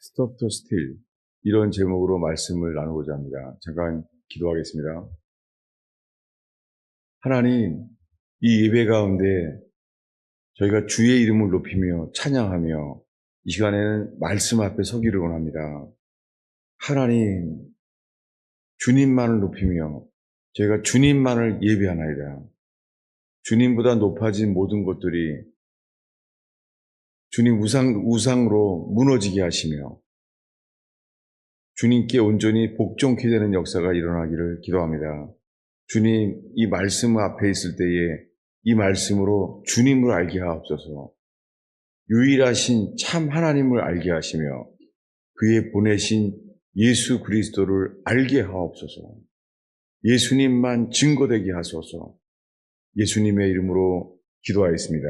Stop the Steal, 이런 제목으로 말씀을 나누고자 합니다. 잠깐 기도하겠습니다. 하나님, 이 예배 가운데 저희가 주의 이름을 높이며 찬양하며 이 시간에는 말씀 앞에 서기를 원합니다. 하나님, 주님만을 높이며 저희가 주님만을 예배하나이다. 주님보다 높아진 모든 것들이 주님 우상으로 무너지게 하시며 주님께 온전히 복종케 되는 역사가 일어나기를 기도합니다. 주님, 이 말씀 앞에 있을 때에 이 말씀으로 주님을 알게 하옵소서. 유일하신 참 하나님을 알게 하시며 그의 보내신 예수 그리스도를 알게 하옵소서. 예수님만 증거되게 하소서. 예수님의 이름으로 기도하였습니다.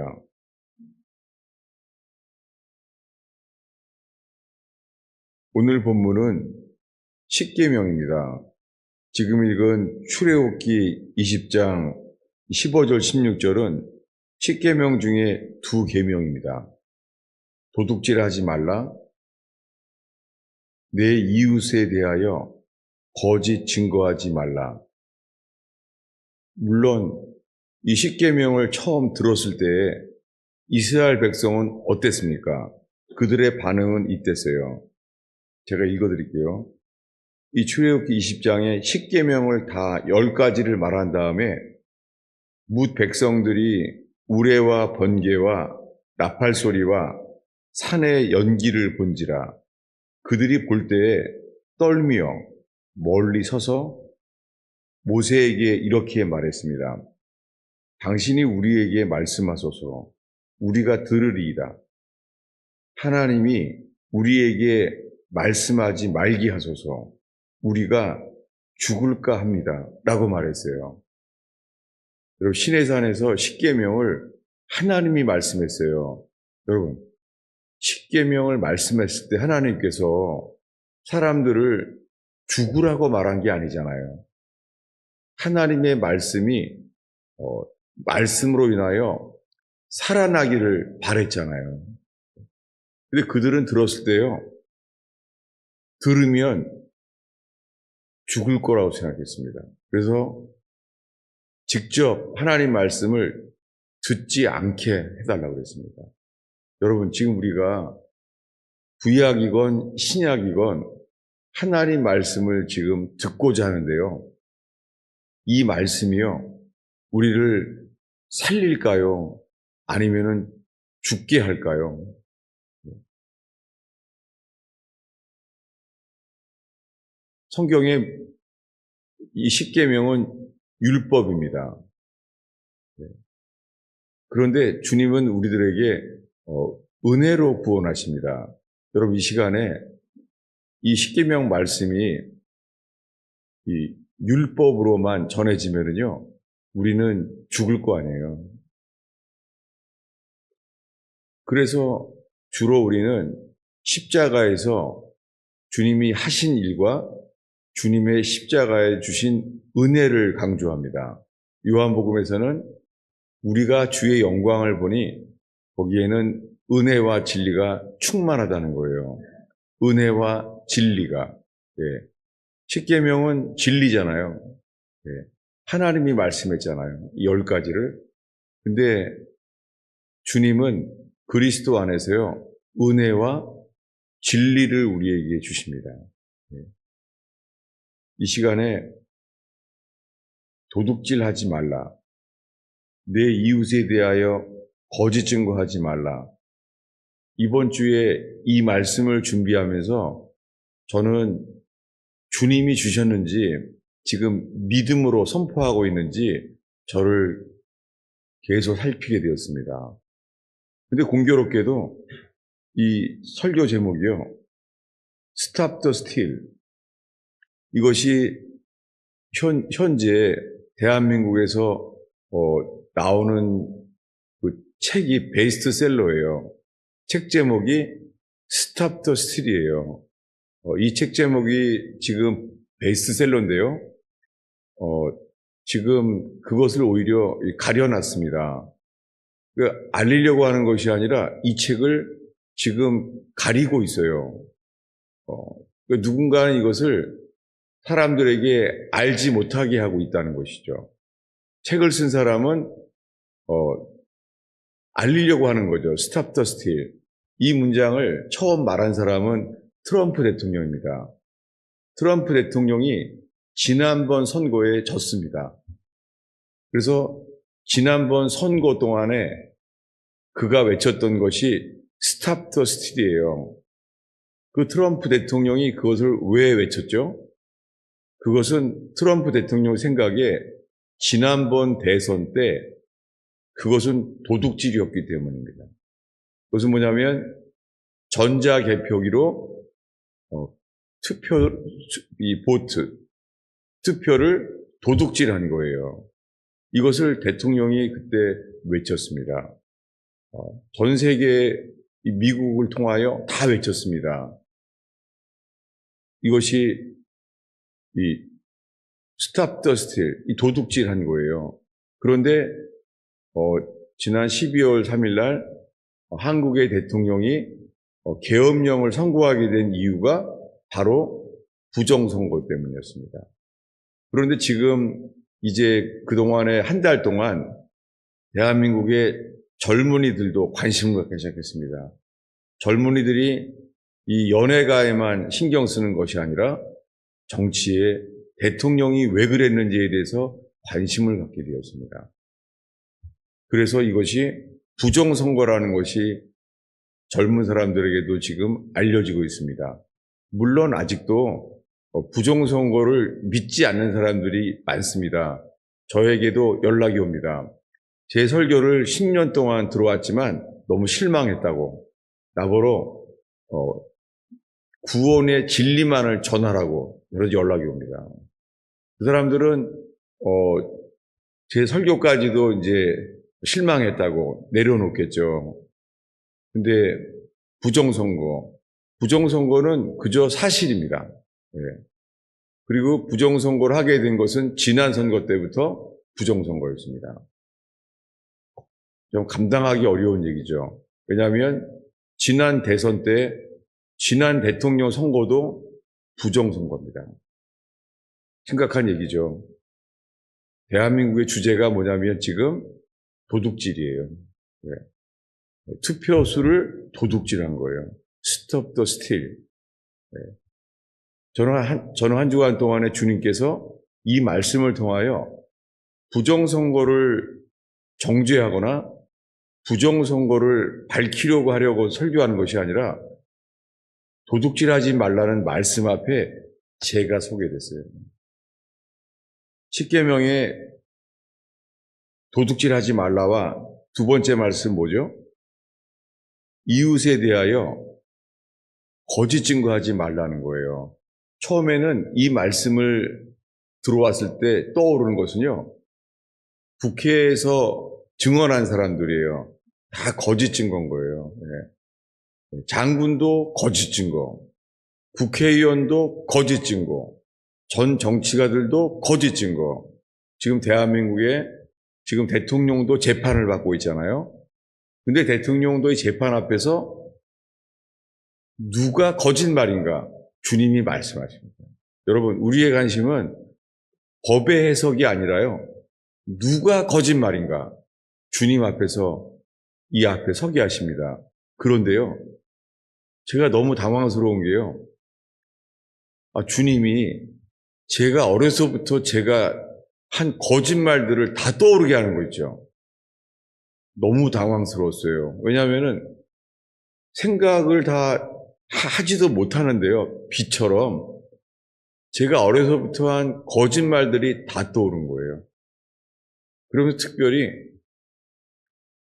오늘 본문은 십계명입니다. 지금 읽은 출애굽기 20장 15절 16절은 십계명 중에 두 계명입니다. 도둑질하지 말라, 내 이웃에 대하여 거짓 증거하지 말라. 물론 이 십계명을 처음 들었을 때 이스라엘 백성은 어땠습니까? 그들의 반응은 이땠어요. 제가 읽어드릴게요. 이 출애굽기 20장에 십계명을 다 10가지를 말한 다음에 뭇 백성들이 우레와 번개와 나팔 소리와 산의 연기를 본지라 그들이 볼 때에 떨며 멀리 서서 모세에게 이렇게 말했습니다. 당신이 우리에게 말씀하소서. 우리가 들으리이다. 하나님이 우리에게 말씀하지 말게 하소서. 우리가 죽을까 합니다. 라고 말했어요. 여러분, 시내산에서 십계명을 하나님이 말씀했어요. 여러분, 십계명을 말씀했을 때 하나님께서 사람들을 죽으라고 말한 게 아니잖아요. 하나님의 말씀이 말씀으로 인하여 살아나기를 바랬잖아요. 근데 그들은 들었을 때요, 들으면 죽을 거라고 생각했습니다. 그래서 직접 하나님 말씀을 듣지 않게 해달라고 그랬습니다. 여러분, 지금 우리가 구약이건 신약이건 하나님 말씀을 지금 듣고자 하는데요. 이 말씀이요, 우리를 살릴까요? 아니면은 죽게 할까요? 성경의 이 십계명은 율법입니다. 그런데 주님은 우리들에게 은혜로 구원하십니다. 여러분, 이 시간에 이 십계명 말씀이 이 율법으로만 전해지면은요, 우리는 죽을 거 아니에요. 그래서 주로 우리는 십자가에서 주님이 하신 일과 주님의 십자가에 주신 은혜를 강조합니다. 요한복음에서는 우리가 주의 영광을 보니 거기에는 은혜와 진리가 충만하다는 거예요. 은혜와 진리가. 예. 십계명은 진리잖아요. 예. 하나님이 말씀했잖아요. 이 10가지를. 근데 주님은 그리스도 안에서요, 은혜와 진리를 우리에게 주십니다. 예. 이 시간에 도둑질하지 말라, 내 이웃에 대하여 거짓 증거하지 말라. 이번 주에 이 말씀을 준비하면서 저는 주님이 주셨는지 지금 믿음으로 선포하고 있는지 저를 계속 살피게 되었습니다. 근데 공교롭게도 이 설교 제목이요, Stop the Steal. 이것이 현재 대한민국에서 나오는 그 책이 베스트셀러예요. 책 제목이 Stop the Steal이에요. 이 책 제목이 지금 베스트셀러인데요. 지금 그것을 오히려 가려놨습니다. 알리려고 하는 것이 아니라 이 책을 지금 가리고 있어요. 누군가는 이것을 사람들에게 알지 못하게 하고 있다는 것이죠. 책을 쓴 사람은 알리려고 하는 거죠. Stop the steal. 이 문장을 처음 말한 사람은 트럼프 대통령입니다. 트럼프 대통령이 지난번 선거에 졌습니다. 그래서 지난번 선거 동안에 그가 외쳤던 것이 Stop the steal이에요. 그 트럼프 대통령이 그것을 왜 외쳤죠? 그것은 트럼프 대통령 생각에 지난번 대선 때 그것은 도둑질이었기 때문입니다. 그것은 뭐냐면 전자개표기로 투표를 도둑질한 거예요. 이것을 대통령이 그때 외쳤습니다. 전 세계 미국을 통하여 다 외쳤습니다. 이것이 이 스탑 더 스틸, 이 도둑질한 거예요. 그런데 지난 12월 3일 날 한국의 대통령이 계엄령을 선고하게 된 이유가 바로 부정선거 때문이었습니다. 그런데 지금 이제 그동안에 한 달 동안 대한민국의 젊은이들도 관심을 갖기 시작했습니다. 젊은이들이 이 연예가에만 신경 쓰는 것이 아니라 정치에 대통령이 왜 그랬는지에 대해서 관심을 갖게 되었습니다. 그래서 이것이 부정선거라는 것이 젊은 사람들에게도 지금 알려지고 있습니다. 물론 아직도 부정선거를 믿지 않는 사람들이 많습니다. 저에게도 연락이 옵니다. 제 설교를 10년 동안 들어왔지만 너무 실망했다고, 나보러 구원의 진리만을 전하라고 여러 연락이 옵니다. 그 사람들은 제 설교까지도 이제 실망했다고 내려놓겠죠. 근데 부정선거는 그저 사실입니다. 예. 그리고 부정선거를 하게 된 것은 지난 선거 때부터 부정선거였습니다. 좀 감당하기 어려운 얘기죠. 왜냐하면 지난 대선 때 지난 대통령 선거도 부정선거입니다. 심각한 얘기죠. 대한민국의 주제가 뭐냐면 지금 도둑질이에요. 네. 투표수를 도둑질한 거예요. Stop the steal. 네. 저는 한 주간 동안에 주님께서 이 말씀을 통하여 부정선거를 정죄하거나 부정선거를 밝히려고 하려고 설교하는 것이 아니라 도둑질하지 말라는 말씀 앞에 제가 서게 됐어요. 십계명에 도둑질하지 말라와 두 번째 말씀 뭐죠? 이웃에 대하여 거짓 증거하지 말라는 거예요. 처음에는 이 말씀을 들어왔을 때 떠오르는 것은요, 국회에서 증언한 사람들이에요. 다 거짓 증거인 거예요. 네. 장군도 거짓 증거, 국회의원도 거짓 증거, 전 정치가들도 거짓 증거. 지금 대한민국에 지금 대통령도 재판을 받고 있잖아요. 근데 대통령도 이 재판 앞에서 누가 거짓말인가? 주님이 말씀하십니다. 여러분, 우리의 관심은 법의 해석이 아니라요, 누가 거짓말인가? 주님 앞에서 이 앞에 서게 하십니다. 그런데요, 제가 너무 당황스러운 게요, 주님이 제가 어려서부터 제가 한 거짓말들을 다 떠오르게 하는 거 있죠. 너무 당황스러웠어요. 왜냐하면은 생각을 다 하지도 못하는데요, 비처럼 제가 어려서부터 한 거짓말들이 다 떠오른 거예요. 그러면서 특별히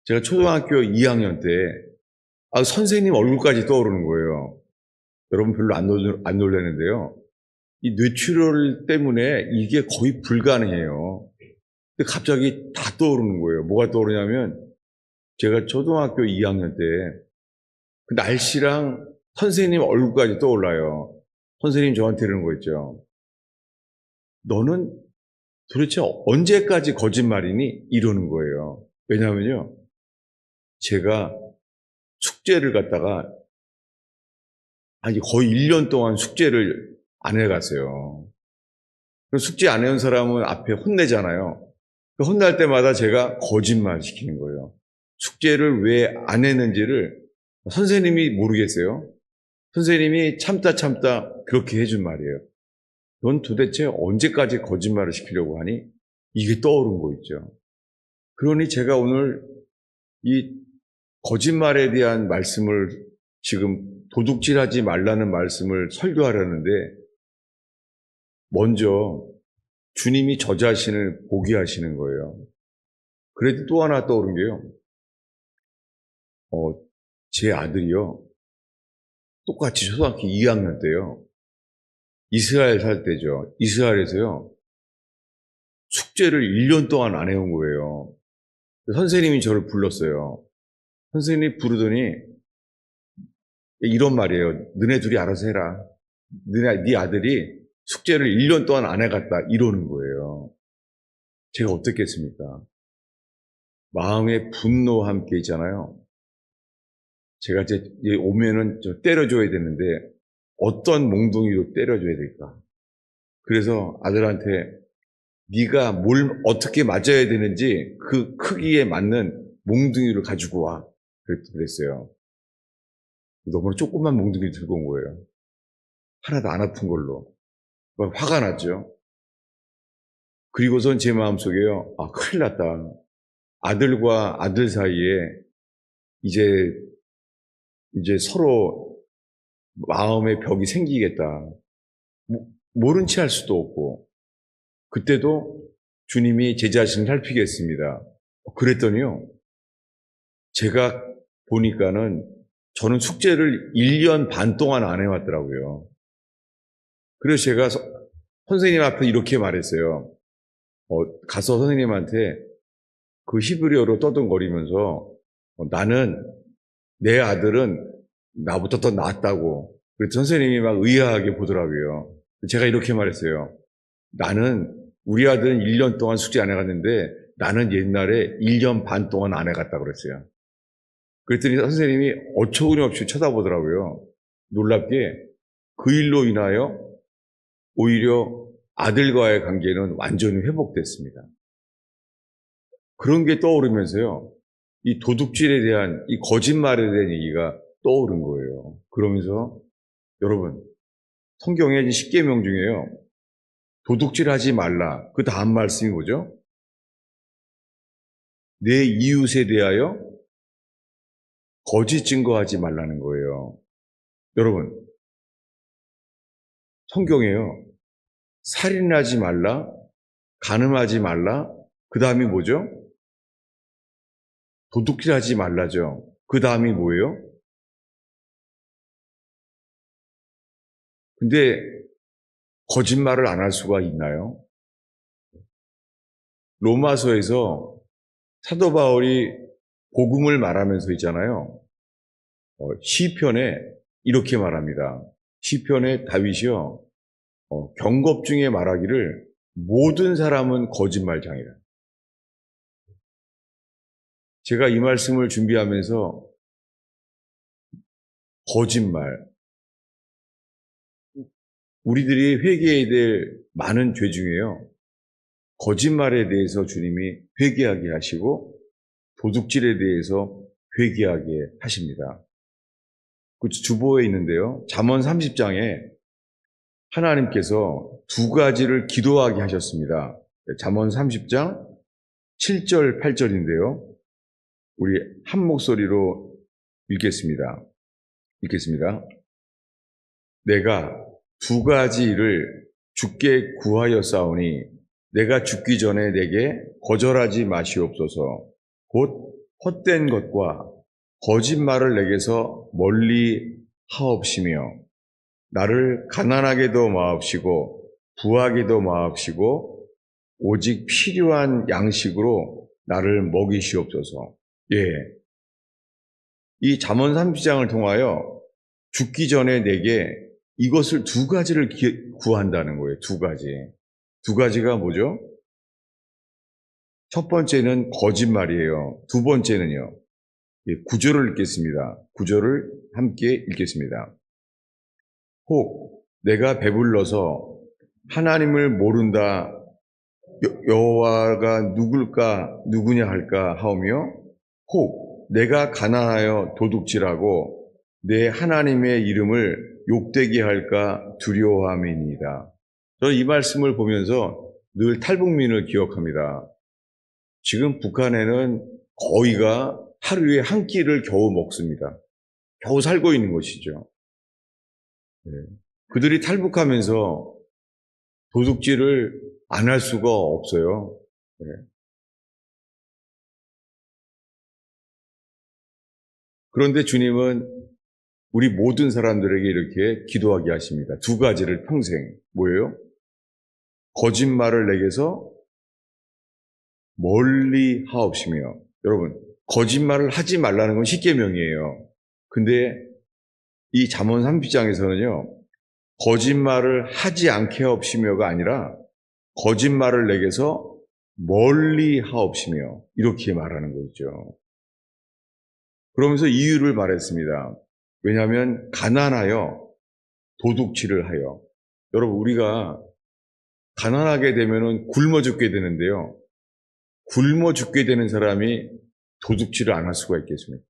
제가 초등학교 2학년 때 선생님 얼굴까지 떠오르는 거예요. 여러분 별로 안 놀라는데요. 이 뇌출혈 때문에 이게 거의 불가능해요. 근데 갑자기 다 떠오르는 거예요. 뭐가 떠오르냐면 제가 초등학교 2학년 때 그 날씨랑 선생님 얼굴까지 떠올라요. 선생님 저한테 이러는 거 있죠. 너는 도대체 언제까지 거짓말이니? 이러는 거예요. 왜냐하면요, 제가 숙제를 갖다가 아니, 거의 1년 동안 숙제를 안 해갔어요. 숙제 안 해온 사람은 앞에 혼내잖아요. 혼날 때마다 제가 거짓말 시키는 거예요. 숙제를 왜 안 했는지를 선생님이 모르겠어요. 선생님이 참다 그렇게 해준 말이에요. 넌 도대체 언제까지 거짓말을 시키려고 하니? 이게 떠오른 거 있죠. 그러니 제가 오늘 이 거짓말에 대한 말씀을 지금 도둑질하지 말라는 말씀을 설교하려는데 먼저 주님이 저 자신을 보게 하시는 거예요. 그래도 또 하나 떠오른 게요. 제 아들이요. 똑같이 초등학교 2학년 때요. 이스라엘 살 때죠. 이스라엘에서요. 숙제를 1년 동안 안 해온 거예요. 선생님이 저를 불렀어요. 선생님이 부르더니 이런 말이에요. 너네 둘이 알아서 해라. 네 아들이 숙제를 1년 동안 안 해갔다. 이러는 거예요. 제가 어떻겠습니까? 마음에 분노와 함께 있잖아요. 제가 이제 오면은 좀 때려줘야 되는데 어떤 몽둥이로 때려줘야 될까? 그래서 아들한테 네가 뭘 어떻게 맞아야 되는지 그 크기에 맞는 몽둥이를 가지고 와. 그랬어요. 너무 조그만 몽둥이 들고 온 거예요. 하나도 안 아픈 걸로. 막 화가 났죠. 그리고선 제 마음속에요. 아, 큰일 났다. 아들과 아들 사이에 이제 서로 마음의 벽이 생기겠다. 모른 체 할 수도 없고. 그때도 주님이 제 자신을 살피겠습니다. 그랬더니요. 제가 보니까는 저는 숙제를 1년 반 동안 안 해왔더라고요. 그래서 제가 선생님 앞에 이렇게 말했어요. 가서 선생님한테 그 히브리어로 떠듬거리면서 나는 내 아들은 나보다 더 낫다고. 그래서 선생님이 막 의아하게 보더라고요. 제가 이렇게 말했어요. 우리 아들은 1년 동안 숙제 안 해갔는데 나는 옛날에 1년 반 동안 안 해갔다고 그랬어요. 그랬더니 선생님이 어처구니 없이 쳐다보더라고요. 놀랍게 그 일로 인하여 오히려 아들과의 관계는 완전히 회복됐습니다. 그런 게 떠오르면서요. 이 도둑질에 대한, 이 거짓말에 대한 얘기가 떠오른 거예요. 그러면서 여러분, 성경에 10계명 중에요. 도둑질하지 말라. 그 다음 말씀이 뭐죠? 내 이웃에 대하여 거짓 증거하지 말라는 거예요. 여러분, 성경에요. 살인하지 말라, 간음하지 말라, 그 다음이 뭐죠? 도둑질하지 말라죠. 그 다음이 뭐예요? 근데 거짓말을 안 할 수가 있나요? 로마서에서 사도 바울이 복음을 말하면서 있잖아요. 시편에 이렇게 말합니다. 시편에 다윗이요. 경법 중에 말하기를 모든 사람은 거짓말장이라. 제가 이 말씀을 준비하면서 거짓말, 우리들이 회개해야 될 많은 죄 중에요. 거짓말에 대해서 주님이 회개하게 하시고 도둑질에 대해서 회개하게 하십니다. 그 주보에 있는데요. 잠언 30장에 하나님께서 두 가지를 기도하게 하셨습니다. 잠언 30장 7절, 8절인데요. 우리 한 목소리로 읽겠습니다. 내가 두 가지 일을 주께 구하였사오니 내가 죽기 전에 내게 거절하지 마시옵소서. 곧 헛된 것과 거짓말을 내게서 멀리 하옵시며 나를 가난하게도 마옵시고 부하게도 마옵시고 오직 필요한 양식으로 나를 먹이시옵소서. 예. 이 잠언 30장을 통하여 죽기 전에 내게 이것을 두 가지를 구한다는 거예요. 두 가지. 두 가지가 뭐죠? 첫 번째는 거짓말이에요. 두 번째는요. 구절을 읽겠습니다. 구절을 함께 읽겠습니다. 혹 내가 배불러서 하나님을 모른다 여호와가 누구냐 할까 하오며 혹 내가 가난하여 도둑질하고 내 하나님의 이름을 욕되게 할까 두려워함이니이다. 저는 이 말씀을 보면서 늘 탈북민을 기억합니다. 지금 북한에는 거의가 하루에 한 끼를 겨우 먹습니다. 겨우 살고 있는 것이죠. 그들이 탈북하면서 도둑질을 안 할 수가 없어요. 그런데 주님은 우리 모든 사람들에게 이렇게 기도하게 하십니다. 두 가지를 평생. 뭐예요? 거짓말을 내게서 멀리 하옵시며. 여러분, 거짓말을 하지 말라는 건 십계명이에요. 근데 이 잠언 30장에서는요. 거짓말을 하지 않게 하옵시며가 아니라 거짓말을 내게서 멀리 하옵시며 이렇게 말하는 거죠. 그러면서 이유를 말했습니다. 왜냐하면 가난하여 도둑질을 하여. 여러분 우리가 가난하게 되면 굶어 죽게 되는데요. 굶어 죽게 되는 사람이 도둑질을 안 할 수가 있겠습니까?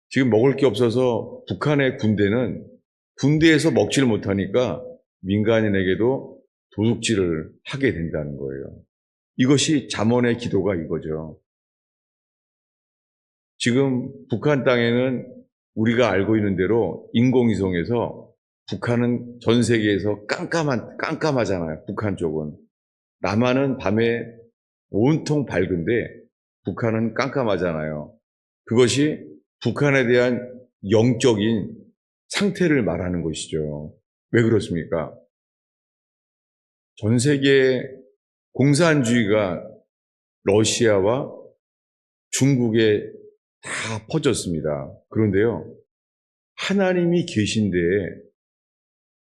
지금 먹을 게 없어서 북한의 군대는 군대에서 먹지를 못하니까 민간인에게도 도둑질을 하게 된다는 거예요. 이것이 잠언의 기도가 이거죠. 지금 북한 땅에는 우리가 알고 있는 대로 인공위성에서 북한은 전 세계에서 깜깜하잖아요. 북한 쪽은. 남한은 밤에 온통 밝은데 북한은 깜깜하잖아요. 그것이 북한에 대한 영적인 상태를 말하는 것이죠. 왜 그렇습니까? 전 세계에 공산주의가 러시아와 중국에 다 퍼졌습니다. 그런데요, 하나님이 계신데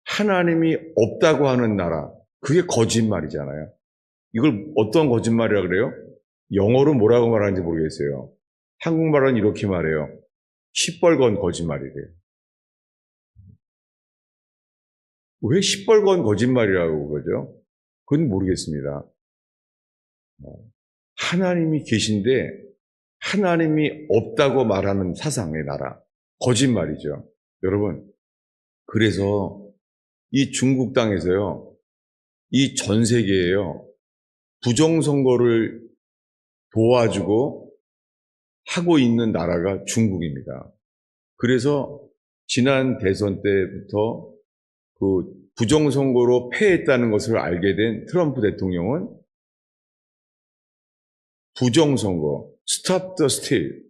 하나님이 없다고 하는 나라, 그게 거짓말이잖아요. 이걸 어떤 거짓말이라고 그래요? 영어로 뭐라고 말하는지 모르겠어요. 한국말은 이렇게 말해요. 시뻘건 거짓말이래요. 왜 시뻘건 거짓말이라고 그러죠? 그건 모르겠습니다. 하나님이 계신데 하나님이 없다고 말하는 사상의 나라. 거짓말이죠. 여러분, 그래서 이 중국 땅에서요, 이 전 세계에요, 부정선거를 도와주고 하고 있는 나라가 중국입니다. 그래서 지난 대선 때부터 그 부정선거로 패했다는 것을 알게 된 트럼프 대통령은 부정선거, Stop the Steal,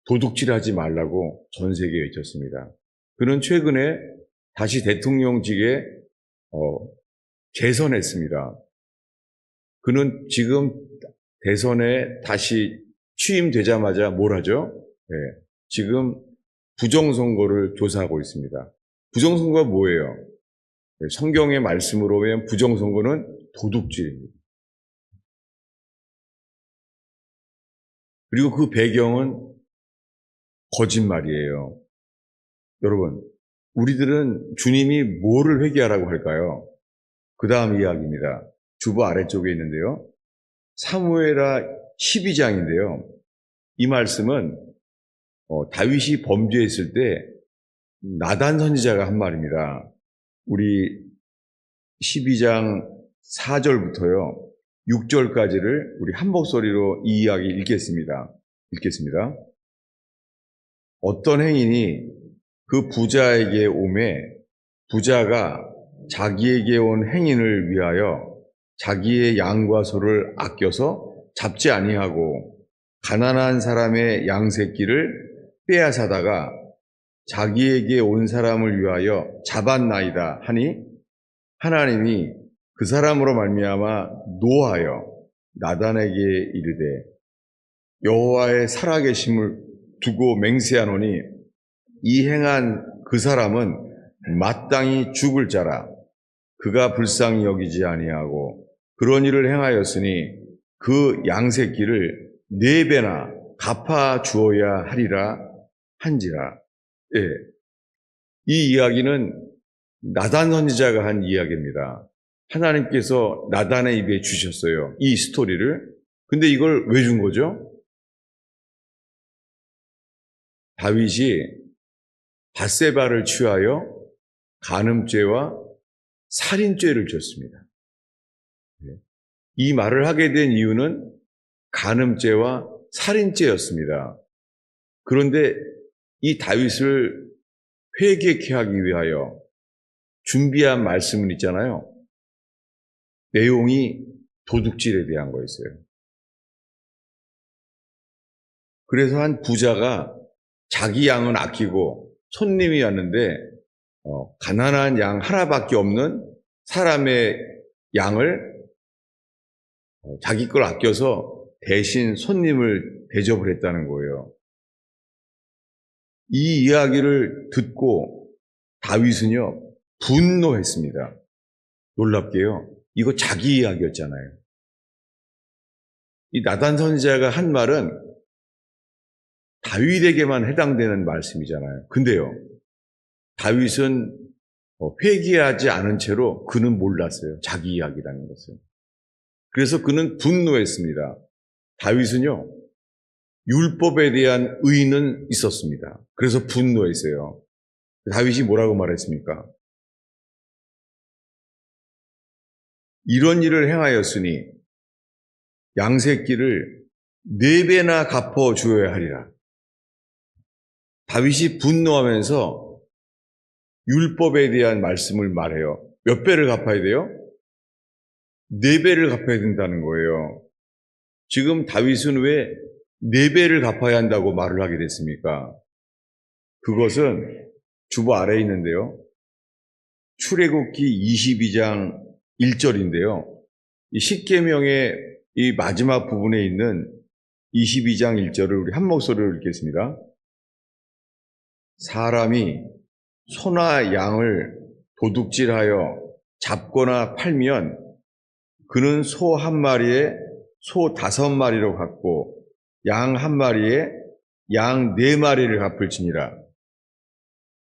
도둑질하지 말라고 전 세계에 외쳤습니다. 그는 최근에 다시 대통령직에 재선했습니다. 그는 지금 대선에 다시 취임되자마자 뭘 하죠? 네, 지금 부정선거를 조사하고 있습니다. 부정선거가 뭐예요? 네, 성경의 말씀으로 보면 부정선거는 도둑질입니다. 그리고 그 배경은 거짓말이에요. 여러분, 우리들은 주님이 뭐를 회개하라고 할까요? 그 다음 이야기입니다. 주보 아래쪽에 있는데요. 사무엘하 12장인데요. 이 말씀은 다윗이 범죄했을 때 나단 선지자가 한 말입니다. 우리 12장 4절부터요. 6절까지를 우리 한 목소리로 이 이야기 읽겠습니다. 어떤 행인이 그 부자에게 오매 부자가 자기에게 온 행인을 위하여 자기의 양과 소를 아껴서 잡지 아니하고 가난한 사람의 양새끼를 빼앗아다가 자기에게 온 사람을 위하여 잡았나이다 하니 하나님이 그 사람으로 말미암아 노하여 나단에게 이르되 여호와의 살아계심을 두고 맹세하노니 이 행한 그 사람은 마땅히 죽을 자라. 그가 불쌍히 여기지 아니하고 그런 일을 행하였으니 그 양새끼를 4배나 갚아 주어야 하리라 한지라. 예. 이 이야기는 나단 선지자가 한 이야기입니다. 하나님께서 나단의 입에 주셨어요. 이 스토리를. 근데 이걸 왜 준 거죠? 다윗이 밧세바를 취하여 간음죄와 살인죄를 졌습니다. 이 말을 하게 된 이유는 간음죄와 살인죄였습니다. 그런데 이 다윗을 회개케 하기 위하여 준비한 말씀은 있잖아요. 내용이 도둑질에 대한 거였어요. 그래서 한 부자가 자기 양은 아끼고 손님이 왔는데 가난한 양 하나밖에 없는 사람의 양을 자기 걸 아껴서 대신 손님을 대접을 했다는 거예요. 이 이야기를 듣고 다윗은요, 분노했습니다. 놀랍게요. 이거 자기 이야기였잖아요. 이 나단 선지자가 한 말은 다윗에게만 해당되는 말씀이잖아요. 근데요, 다윗은 회개하지 않은 채로 그는 몰랐어요. 자기 이야기라는 것을. 그래서 그는 분노했습니다. 다윗은요, 율법에 대한 의는 있었습니다. 그래서 분노했어요. 다윗이 뭐라고 말했습니까? 이런 일을 행하였으니 양새끼를 4배나 갚아주어야 하리라. 다윗이 분노하면서 율법에 대한 말씀을 말해요. 몇 배를 갚아야 돼요? 4배를 갚아야 된다는 거예요. 지금 다윗은 왜 4배를 갚아야 한다고 말을 하게 됐습니까? 그것은 주보 아래에 있는데요. 출애굽기 22장 1절인데요. 이 십계명의 이 마지막 부분에 있는 22장 1절을 우리 한 목소리로 읽겠습니다. 사람이 소나 양을 도둑질하여 잡거나 팔면 그는 소 한 마리에 소 5마리로 갚고 양 한 마리에 양 4마리를 갚을지니라.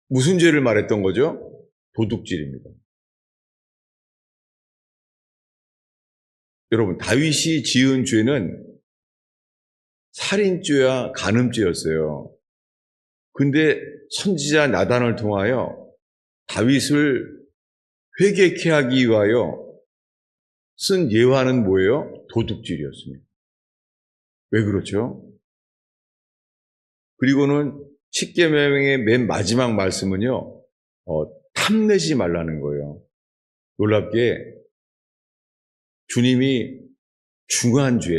무슨 죄를 말했던 거죠? 도둑질입니다. 여러분, 다윗이 지은 죄는 살인죄와 간음죄였어요. 근데 선지자 나단을 통하여 다윗을 회개케 하기 위하여 쓴 예화는 뭐예요? 도둑질이었습니다. 왜 그렇죠? 그리고는 십계명의 맨 마지막 말씀은요, 탐내지 말라는 거예요. 놀랍게 주님이 중한 죄,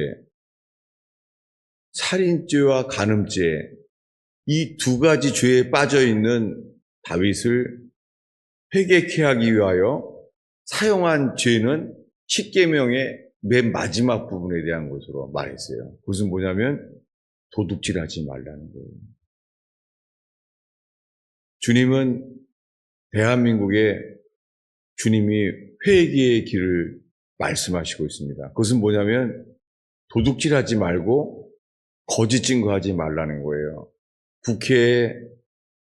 살인죄와 간음죄, 이 2가지 죄에 빠져있는 다윗을 회개케 하기 위하여 사용한 죄는 십계명의 맨 마지막 부분에 대한 것으로 말했어요. 그것은 뭐냐면 도둑질하지 말라는 거예요. 주님은 대한민국에 주님이 회개의 길을 말씀하시고 있습니다. 그것은 뭐냐면 도둑질하지 말고 거짓 증거하지 말라는 거예요. 국회에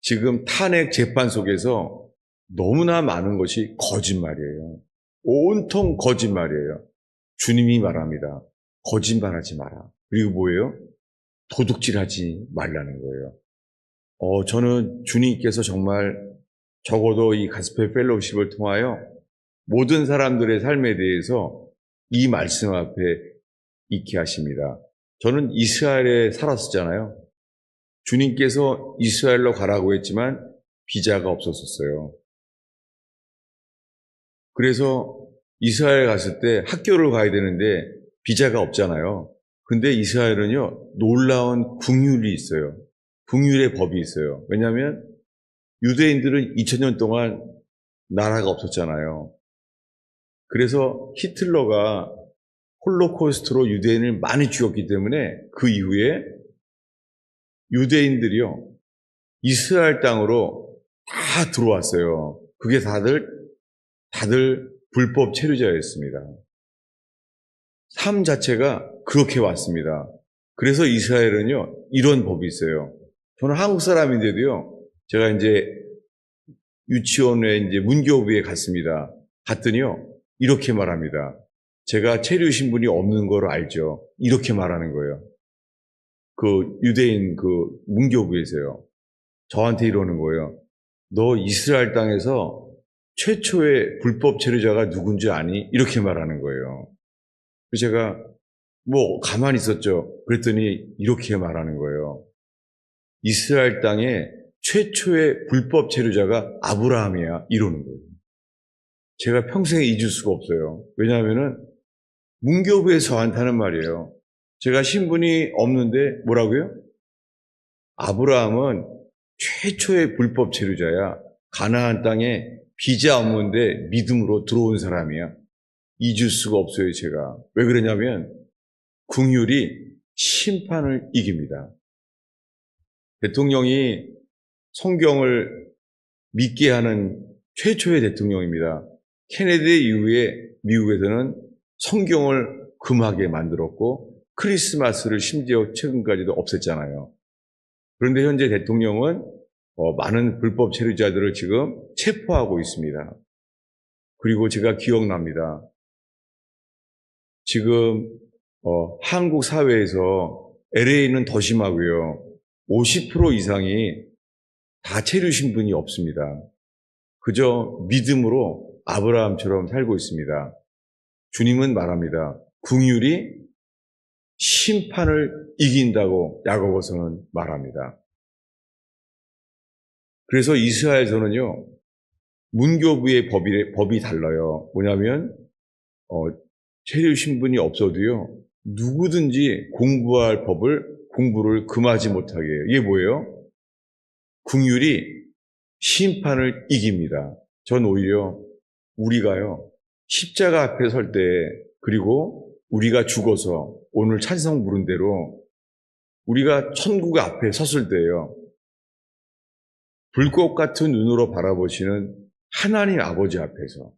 지금 탄핵 재판 속에서 너무나 많은 것이 거짓말이에요. 온통 거짓말이에요. 주님이 말합니다. 거짓말하지 마라. 그리고 뭐예요? 도둑질하지 말라는 거예요. 저는 주님께서 정말 적어도 이 가스펠 펠로우십을 통하여 모든 사람들의 삶에 대해서 이 말씀 앞에 있게 하십니다. 저는 이스라엘에 살았었잖아요. 주님께서 이스라엘로 가라고 했지만 비자가 없었어요. 그래서 이스라엘 갔을 때 학교를 가야 되는데 비자가 없잖아요. 근데 이스라엘은요, 놀라운 긍휼이 있어요. 긍휼의 법이 있어요. 왜냐하면 유대인들은 2000년 동안 나라가 없었잖아요. 그래서 히틀러가 홀로코스트로 유대인을 많이 죽였기 때문에 그 이후에 유대인들이요, 이스라엘 땅으로 다 들어왔어요. 그게 다들 불법 체류자였습니다. 삶 자체가 그렇게 왔습니다. 그래서 이스라엘은요, 이런 법이 있어요. 저는 한국 사람인데도요, 제가 이제 유치원에 이제 문교부에 갔습니다. 갔더니요, 이렇게 말합니다. 제가 체류 신분이 없는 걸 알죠. 이렇게 말하는 거예요. 그 유대인 그 문교부에서요. 저한테 이러는 거예요. 너 이스라엘 땅에서 최초의 불법 체류자가 누군지 아니? 이렇게 말하는 거예요. 그래서 제가 뭐 가만히 있었죠. 그랬더니 이렇게 말하는 거예요. 이스라엘 땅에 최초의 불법 체류자가 아브라함이야. 이러는 거예요. 제가 평생에 잊을 수가 없어요. 왜냐하면은 문교부에서 저한테 하는 말이에요. 제가 신분이 없는데 뭐라고요? 아브라함은 최초의 불법 체류자야. 가나안 땅에 비자 없는데 믿음으로 들어온 사람이야. 잊을 수가 없어요, 제가. 왜 그러냐면 긍휼이 심판을 이깁니다. 대통령이 성경을 믿게 하는 최초의 대통령입니다. 케네디 이후에 미국에서는 성경을 금하게 만들었고 크리스마스를 심지어 최근까지도 없앴잖아요. 그런데 현재 대통령은 많은 불법 체류자들을 지금 체포하고 있습니다. 그리고 제가 기억납니다. 지금 한국 사회에서 LA는 더 심하고요. 50% 이상이 다 체류 신분이 없습니다. 그저 믿음으로 아브라함처럼 살고 있습니다. 주님은 말합니다. 긍휼이 심판을 이긴다고 야고보서는 말합니다. 그래서 이스라엘에서는요, 문교부의 법이 달라요. 뭐냐면 체류 신분이 없어도요, 누구든지 공부할 공부를 금하지 못하게 해요. 이게 뭐예요? 긍휼이 심판을 이깁니다. 전 오히려 우리가요, 십자가 앞에 설 때, 그리고 우리가 죽어서 오늘 찬성 부른 대로 우리가 천국 앞에 섰을 때요, 불꽃 같은 눈으로 바라보시는 하나님 아버지 앞에서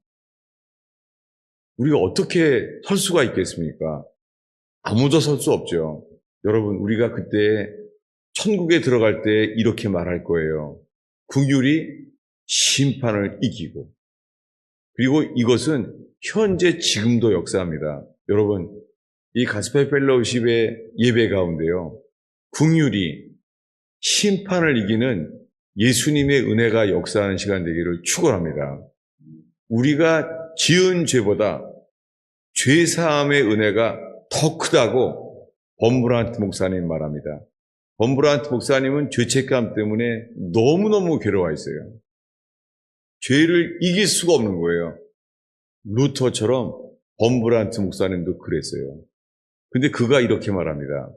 우리가 어떻게 설 수가 있겠습니까? 아무도 설 수 없죠. 여러분, 우리가 그때 천국에 들어갈 때 이렇게 말할 거예요. 긍휼이 심판을 이기고. 그리고 이것은 현재 지금도 역사합니다. 여러분, 이 가스펠 펠로우십의 예배 가운데요, 긍휼이 심판을 이기는 예수님의 은혜가 역사하는 시간 되기를 축원합니다. 우리가 지은 죄보다 죄사함의 은혜가 더 크다고 범브란트 목사님 말합니다. 범브란트 목사님은 죄책감 때문에 너무너무 괴로워했어요. 죄를 이길 수가 없는 거예요. 루터처럼 범브란트 목사님도 그랬어요. 근데 그가 이렇게 말합니다.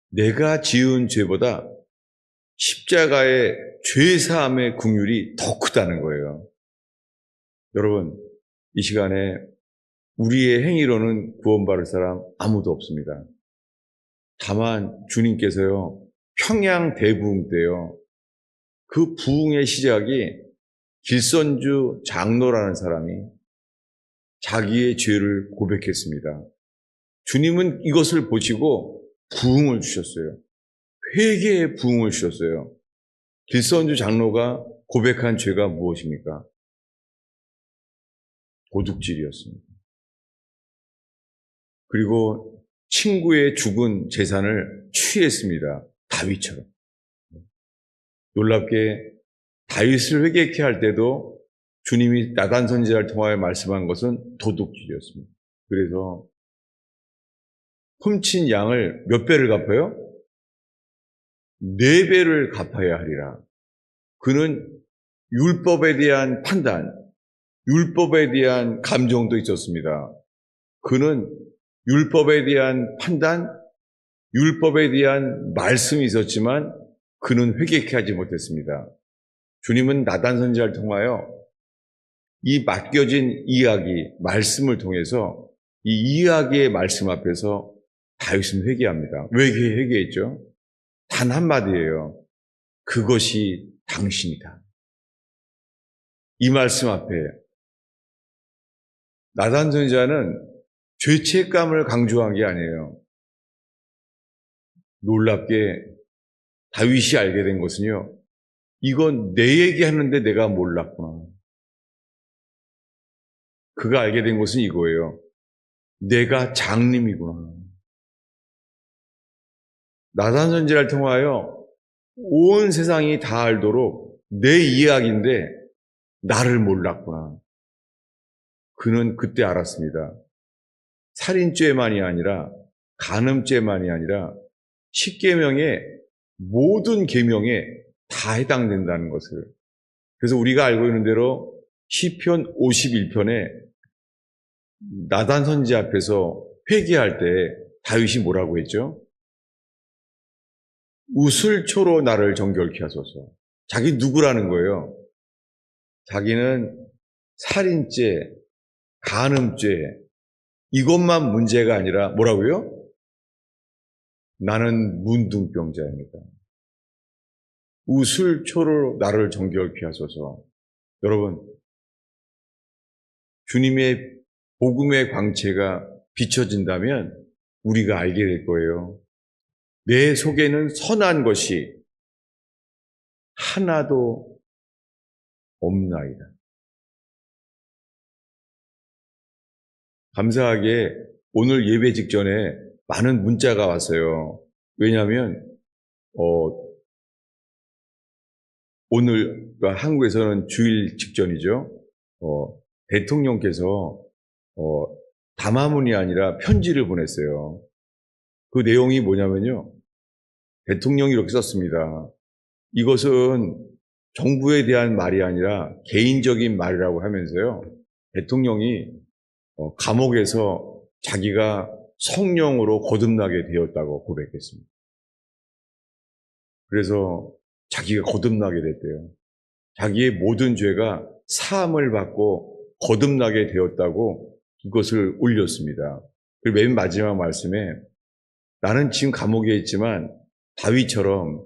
내가 지은 죄보다 십자가의 죄사함의 긍휼이 더 크다는 거예요. 여러분, 이 시간에 우리의 행위로는 구원받을 사람 아무도 없습니다. 다만 주님께서요, 평양 대부흥 때요, 그 부흥의 시작이 길선주 장로라는 사람이 자기의 죄를 고백했습니다. 주님은 이것을 보시고 부흥을 주셨어요. 회개의 부흥을 주셨어요. 길선주 장로가 고백한 죄가 무엇입니까? 도둑질이었습니다. 그리고 친구의 죽은 재산을 취했습니다. 다윗처럼. 놀랍게 다윗을 회개케 할 때도 주님이 나단 선지자를 통하여 말씀한 것은 도둑질이었습니다. 그래서 훔친 양을 몇 배를 갚아요? 4배를 갚아야 하리라. 그는 율법에 대한 판단, 율법에 대한 감정도 있었습니다. 그는 율법에 대한 판단, 율법에 대한 말씀이 있었지만 그는 회개케 하지 못했습니다. 주님은 나단 선지자를 통하여 이 맡겨진 이야기, 말씀을 통해서 이 이야기의 말씀 앞에서 다윗은 회개합니다. 왜 회개했죠? 단 한마디예요. 그것이 당신이다. 이 말씀 앞에 나단 선지자는 죄책감을 강조한 게 아니에요. 놀랍게 다윗이 알게 된 것은요, 이건 내 얘기하는데 내가 몰랐구나. 그가 알게 된 것은 이거예요. 내가 장님이구나. 나단 선지자를 통하여 온 세상이 다 알도록 내 이야기인데 나를 몰랐구나. 그는 그때 알았습니다. 살인죄만이 아니라 간음죄만이 아니라 10계명의 모든 계명에 다 해당된다는 것을. 그래서 우리가 알고 있는 대로 시편 51편에 나단 선지 앞에서 회개할 때 다윗이 뭐라고 했죠? 우슬초로 나를 정결케 하소서. 자기 누구라는 거예요? 자기는 살인죄, 간음죄 이것만 문제가 아니라 뭐라고요? 나는 문둥병자입니다. 우슬초로 나를 정결케 하소서. 여러분, 주님의 복음의 광채가 비춰진다면 우리가 알게 될 거예요. 내 속에는 선한 것이 하나도 없나이다. 감사하게 오늘 예배 직전에 많은 문자가 왔어요. 왜냐하면 오늘 한국에서는 주일 직전이죠. 대통령께서 담화문이 아니라 편지를 보냈어요. 그 내용이 뭐냐면요. 대통령이 이렇게 썼습니다. 이것은 정부에 대한 말이 아니라 개인적인 말이라고 하면서요. 대통령이 감옥에서 자기가 성령으로 거듭나게 되었다고 고백했습니다. 그래서 자기가 거듭나게 됐대요. 자기의 모든 죄가 사함을 받고 거듭나게 되었다고 이것을 올렸습니다. 그리고 맨 마지막 말씀에 나는 지금 감옥에 있지만 다윗처럼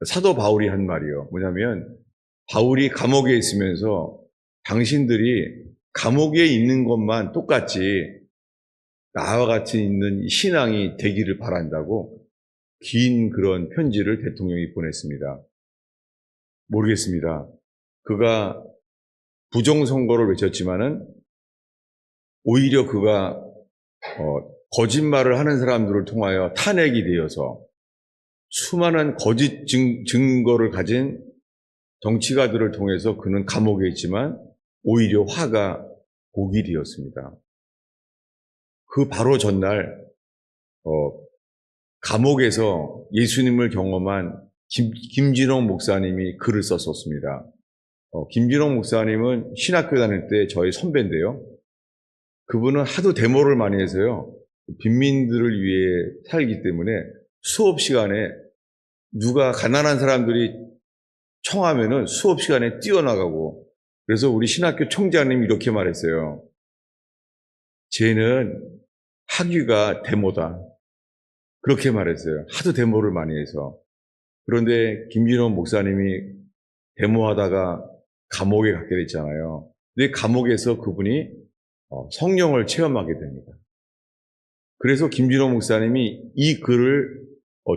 사도 바울이 한 말이요. 뭐냐면 바울이 감옥에 있으면서 당신들이 감옥에 있는 것만 똑같이 나와 같이 있는 신앙이 되기를 바란다고 긴 그런 편지를 대통령이 보냈습니다. 모르겠습니다. 그가 부정선거를 외쳤지만은 오히려 그가 거짓말을 하는 사람들을 통하여 탄핵이 되어서 수많은 거짓 증거를 가진 정치가들을 통해서 그는 감옥에 있지만 오히려 화가 복이 되었습니다. 그 바로 전날 감옥에서 예수님을 경험한 김진홍 목사님이 글을 썼었습니다. 김진홍 목사님은 신학교 다닐 때 저희 선배인데요. 그분은 하도 데모를 많이 해서요. 빈민들을 위해 살기 때문에 수업 시간에 누가 가난한 사람들이 청하면은 수업 시간에 뛰어나가고 그래서 우리 신학교 총장님이 이렇게 말했어요. 쟤는 학위가 데모다. 그렇게 말했어요. 하도 데모를 많이 해서. 그런데 김진원 목사님이 데모하다가 감옥에 갖게 됐잖아요. 근데 감옥에서 그분이 성령을 체험하게 됩니다. 그래서 김진원 목사님이 이 글을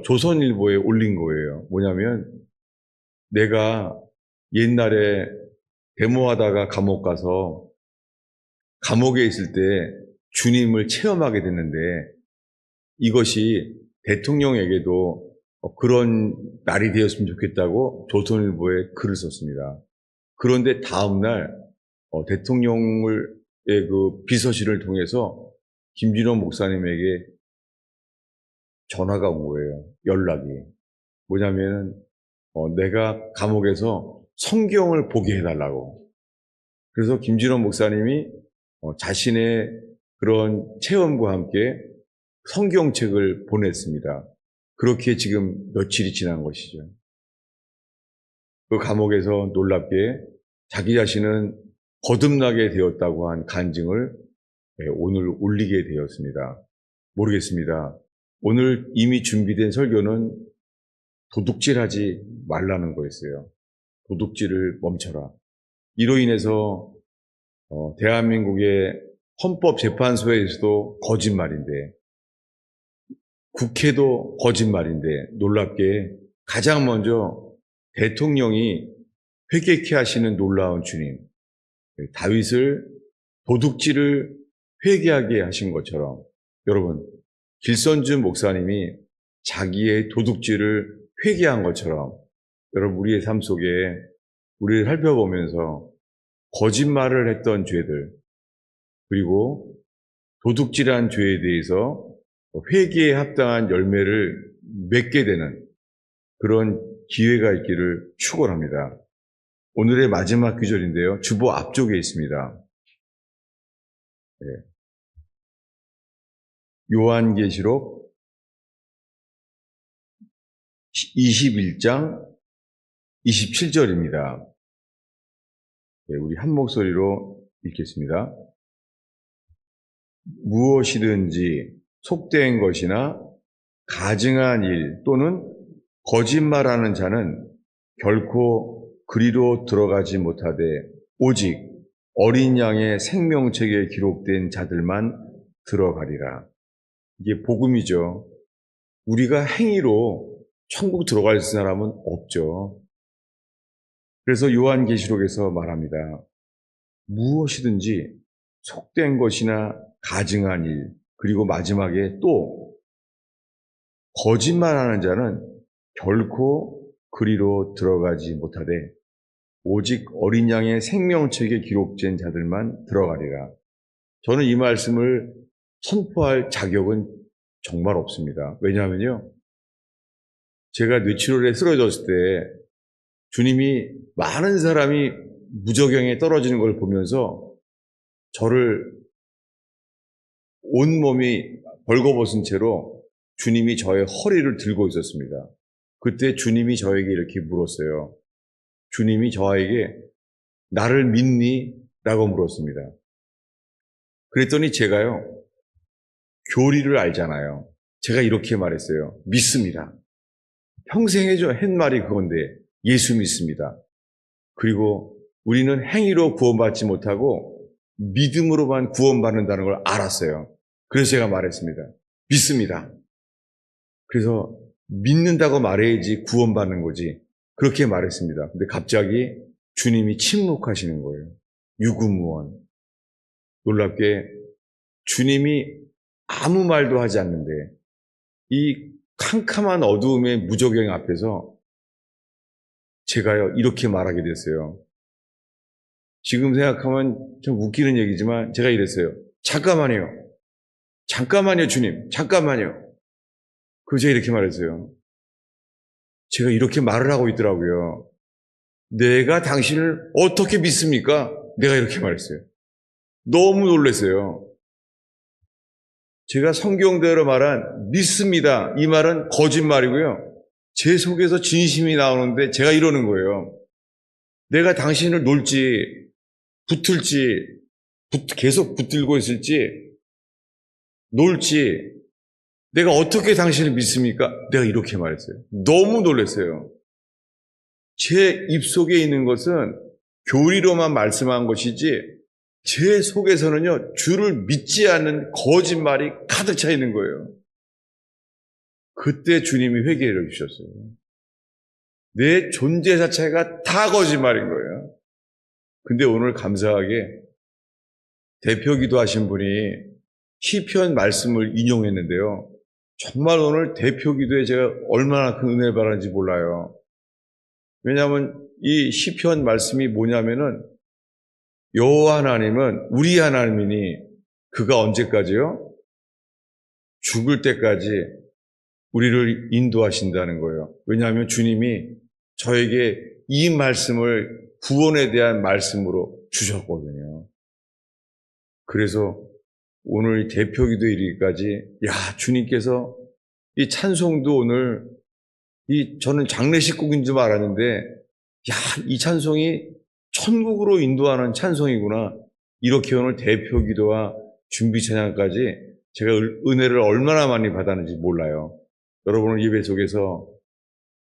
조선일보에 올린 거예요. 뭐냐면 내가 옛날에 데모하다가 감옥 가서 감옥에 있을 때 주님을 체험하게 됐는데 이것이 대통령에게도 그런 날이 되었으면 좋겠다고 조선일보에 글을 썼습니다. 그런데 다음날 대통령의 그 비서실을 통해서 김진원 목사님에게 전화가 온 거예요. 연락이. 뭐냐면 내가 감옥에서 성경을 보게 해달라고. 그래서 김진원 목사님이 자신의 그런 체험과 함께 성경책을 보냈습니다. 그렇게 지금 며칠이 지난 것이죠. 그 감옥에서 놀랍게 자기 자신은 거듭나게 되었다고 한 간증을 오늘 올리게 되었습니다. 모르겠습니다. 오늘 이미 준비된 설교는 도둑질하지 말라는 거였어요. 도둑질을 멈춰라. 이로 인해서 대한민국의 헌법재판소에서도 거짓말인데 국회도 거짓말인데 놀랍게 가장 먼저 대통령이 회개케 하시는 놀라운 주님, 다윗을 도둑질을 회개하게 하신 것처럼 여러분, 길선주 목사님이 자기의 도둑질을 회개한 것처럼 여러분 우리의 삶 속에 우리를 살펴보면서 거짓말을 했던 죄들 그리고 도둑질한 죄에 대해서 회개에 합당한 열매를 맺게 되는 그런 기회가 있기를 축원합니다. 오늘의 마지막 구절인데요. 주보 앞쪽에 있습니다. 네. 요한계시록 21장 27절입니다. 네, 우리 한 목소리로 읽겠습니다. 무엇이든지 속된 것이나 가증한 일 또는 거짓말하는 자는 결코 그리로 들어가지 못하되 오직 어린 양의 생명책에 기록된 자들만 들어가리라. 이게 복음이죠. 우리가 행위로 천국 들어갈 사람은 없죠. 그래서 요한계시록에서 말합니다. 무엇이든지 속된 것이나 가증한 일, 그리고 마지막에 또 거짓말하는 자는 결코 그리로 들어가지 못하되 오직 어린 양의 생명책에 기록된 자들만 들어가리라. 저는 이 말씀을 선포할 자격은 정말 없습니다. 왜냐하면요, 제가 뇌출혈에 쓰러졌을 때 주님이 많은 사람이 무저경에 떨어지는 걸 보면서 저를 온몸이 벌거벗은 채로 주님이 저의 허리를 들고 있었습니다. 그때 주님이 저에게 이렇게 물었어요. 주님이 저에게 나를 믿니? 라고 물었습니다. 그랬더니 제가요, 교리를 알잖아요. 제가 이렇게 말했어요. 믿습니다. 평생 한 말이 그건데 예수 믿습니다. 그리고 우리는 행위로 구원받지 못하고 믿음으로만 구원받는다는 걸 알았어요. 그래서 제가 말했습니다. 믿습니다. 그래서 믿는다고 말해야지 구원받는 거지. 그렇게 말했습니다. 근데 갑자기 주님이 침묵하시는 거예요. 유구무원. 놀랍게 주님이 아무 말도 하지 않는데 이 캄캄한 어두움의 무저경 앞에서 제가요 이렇게 말하게 됐어요. 지금 생각하면 좀 웃기는 얘기지만 제가 이랬어요. 잠깐만요 주님, 잠깐만요. 그래서 제가 이렇게 말했어요. 제가 이렇게 말을 하고 있더라고요. 내가 당신을 어떻게 믿습니까? 내가 이렇게 말했어요. 너무 놀랐어요. 제가 성경대로 말한 믿습니다. 이 말은 거짓말이고요. 제 속에서 진심이 나오는데 제가 이러는 거예요. 내가 당신을 놀지, 붙을지, 계속 붙들고 있을지, 놀지, 내가 어떻게 당신을 믿습니까? 내가 이렇게 말했어요. 너무 놀랐어요. 제 입속에 있는 것은 교리로만 말씀한 것이지 제 속에서는요, 주를 믿지 않는 거짓말이 가득 차 있는 거예요. 그때 주님이 회개를 주셨어요. 내 존재 자체가 다 거짓말인 거예요. 근데 오늘 감사하게 대표기도 하신 분이 시편 말씀을 인용했는데요. 정말 오늘 대표기도에 제가 얼마나 큰 은혜를 받았는지 몰라요. 왜냐하면 이 시편 말씀이 뭐냐면은 여호와 하나님은 우리 하나님이니 그가 언제까지요? 죽을 때까지 우리를 인도하신다는 거예요. 왜냐하면 주님이 저에게 이 말씀을 구원에 대한 말씀으로 주셨거든요. 그래서 오늘 대표기도 이르기까지 주님께서 이 찬송도 오늘 저는 장례식곡인 줄 알았는데 이 찬송이 천국으로 인도하는 찬송이구나. 이렇게 오늘 대표기도와 준비 찬양까지 제가 은혜를 얼마나 많이 받았는지 몰라요. 여러분은 예배 속에서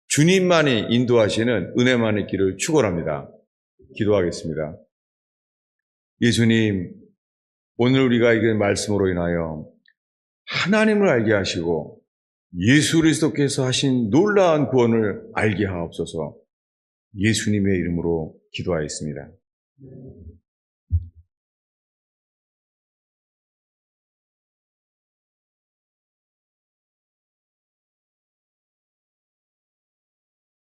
주님만이 인도하시는 은혜만 있기를 축원합니다. 기도하겠습니다. 예수님, 오늘 우리가 읽은 말씀으로 인하여 하나님을 알게 하시고 예수 그리스도께서 하신 놀라운 구원을 알게 하옵소서. 예수님의 이름으로 기도하였습니다.